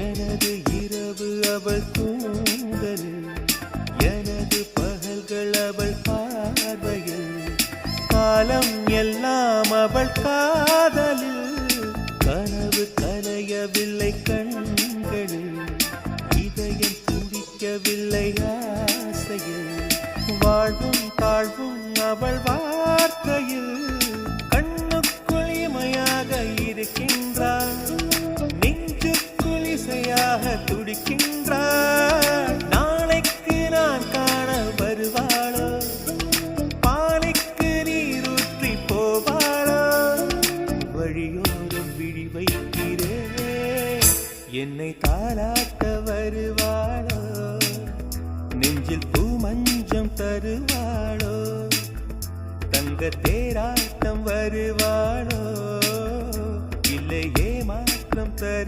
எனது இரவு அவள் தூங்கலில், எனது பகல்கள் அவள் பார்வையில், காலம் எல்லாம் அவள் காதலில். கனவு கலையவில்லை கண்களில், இதயம் துடிக்கவில்லை ஆசையில், வாழ்வும் தாழ்வும் அவள் வார்த்தையில். கண்ணுக்குள் இமையாக இருக்கின்றாள், நெஞ்சுக்குள் இசையாக துடிக்கின்றாள். நாளைக்கு நான் காண வருவாளோ, பாலைக்கு நீரூற்றி போவாளோ. வழியோரம் விழி வைக்கிறேன், என்னை தாலாட்ட வருவாளோ, நெஞ்சில் பூ மஞ்சம் தருவாளோ, தங்க தேராட்டம் வருவாளோ, இல்லை ஏமாற்றம் தரு